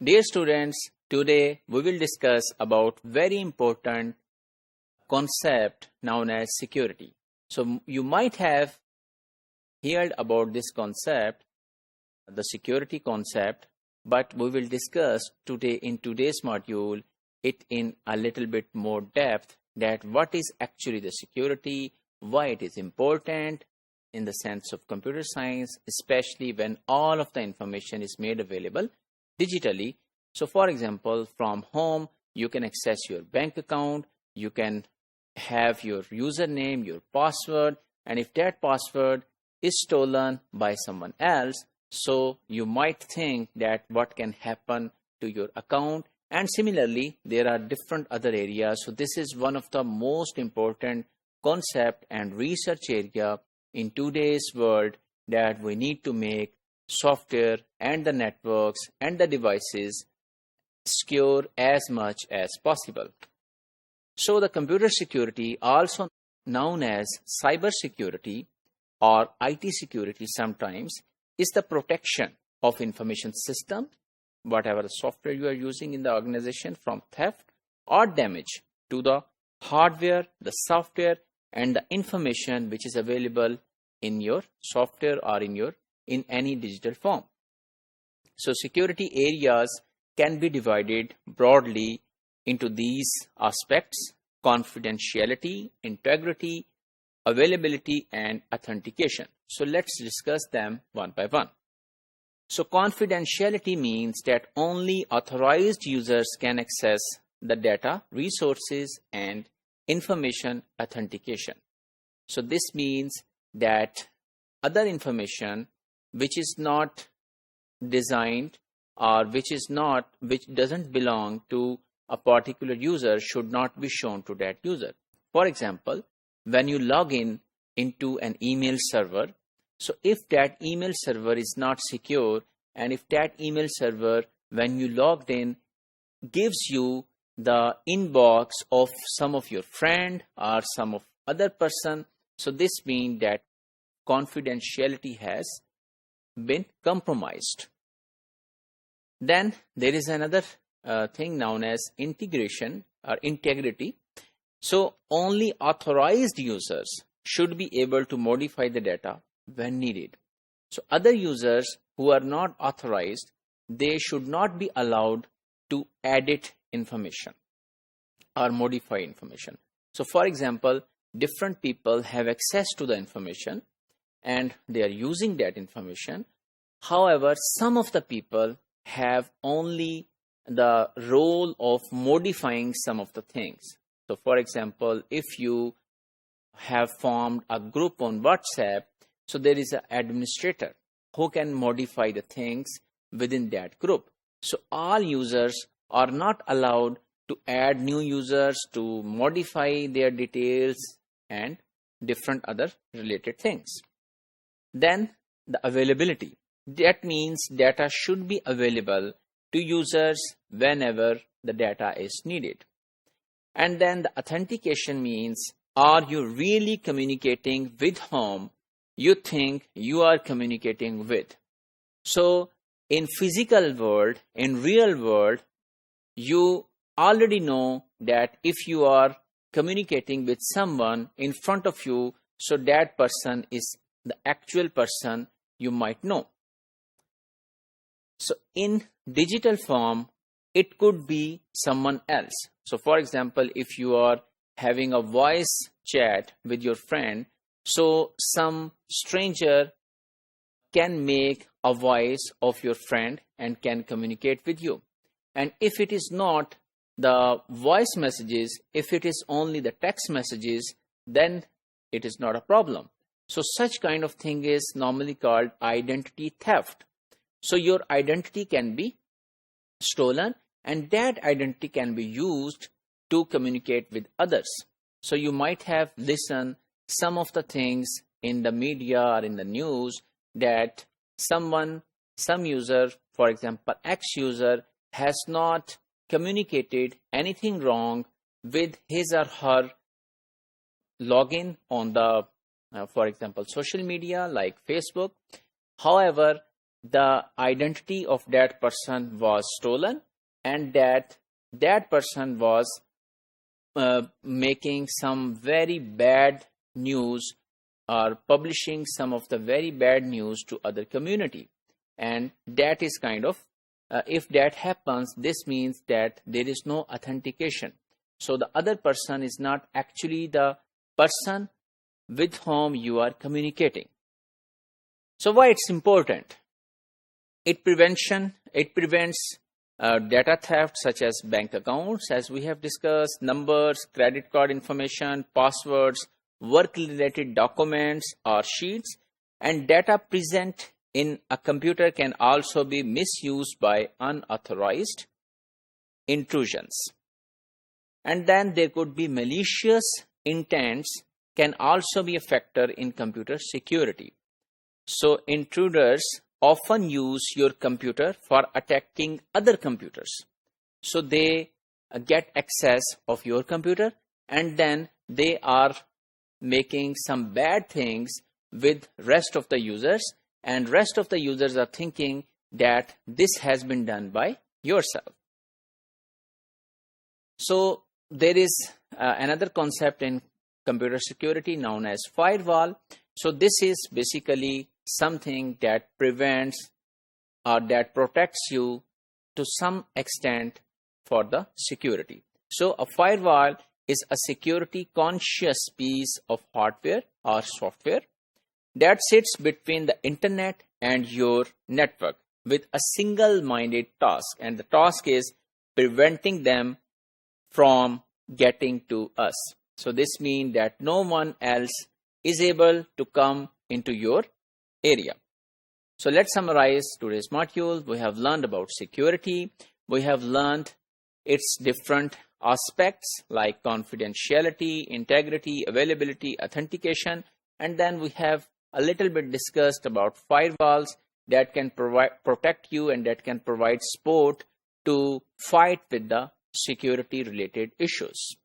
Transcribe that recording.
Dear students, today we will discuss about very important concept known as security. So you might have heard about this concept, the security concept, but we will discuss today in today's module it in a little bit more depth, that what is actually the security, why it is important in the sense of computer science, especially when all of the information is made available digitally. So for example, from home you can access your bank account, you can have your username, your password, and if that password is stolen by someone else, so you might think that what can happen to your account. And similarly, there are different other areas. So this is one of the most important concept and research area in today's world, that we need to make software and the networks and the devices secure as much as possible. So the computer security, also known as cyber security or IT security sometimes, is the protection of information system, whatever the software you are using in the organization, from theft or damage to the hardware, the software, and the information which is available in your software or in any digital form. So security areas can be divided broadly into these aspects: confidentiality, integrity, availability, and authentication. So let's discuss them one by one. So confidentiality means that only authorized users can access the data, resources, and information. Authentication. So this means that other information which is not designed or which doesn't belong to a particular user should not be shown to that user. For example, when you log into an email server, so if that email server is not secure, and if that email server, when you logged in, gives you the inbox of some of your friend or some of other person, so this means that confidentiality has been compromised. Then there is another thing known as integration or integrity. So only authorized users should be able to modify the data when needed. So other users who are not authorized, they should not be allowed to edit information or modify information. So for example, different people have access to the information and they are using that information. However, some of the people have only the role of modifying some of the things. So for example, if you have formed a group on WhatsApp, so there is an administrator who can modify the things within that group. So all users are not allowed to add new users, to modify their details and different other related things. Then the availability. That means data should be available to users whenever the data is needed. And then the authentication means, are you really communicating with whom you think you are communicating with? So in physical world, in real world, you already know that if you are communicating with someone in front of you, so that person is the actual person you might know. So in digital form, it could be someone else. So for example, if you are having a voice chat with your friend, so some stranger can make a voice of your friend and can communicate with you. And if it is not the voice messages, if it is only the text messages, then it is not a problem. So such kind of thing is normally called identity theft. So your identity can be stolen and that identity can be used to communicate with others. So you might have listened some of the things in the media or in the news that some user, for example, X user, has not communicated anything wrong with his or her login on the, for example, social media like Facebook. However, the identity of that person was stolen, and that person was making some very bad news or publishing some of the very bad news to other community. And that is kind of, if that happens, this means that there is no authentication. So the other person is not actually the person with whom you are communicating. So why it's important? It prevents data theft such as bank accounts, as we have discussed, numbers, credit card information, passwords, work-related documents or sheets, and data present in a computer can also be misused by unauthorized intrusions. And then there could be malicious intents can also be a factor in computer security. So intruders often use your computer for attacking other computers. So they get access of your computer, and then they are making some bad things with rest of the users, and rest of the users are thinking that this has been done by yourself. So there is another concept in computer security known as firewall. So this is basically something that prevents or that protects you to some extent for the security. So a firewall is a security conscious piece of hardware or software that sits between the internet and your network with a single-minded task, and the task is preventing them from getting to us. So this means that no one else is able to come into your area. So let's summarize today's module. We have learned about security. We have learned its different aspects like confidentiality, integrity, availability, authentication, and then we have a little bit discussed about firewalls that can protect you and that can provide support to fight with the security related issues.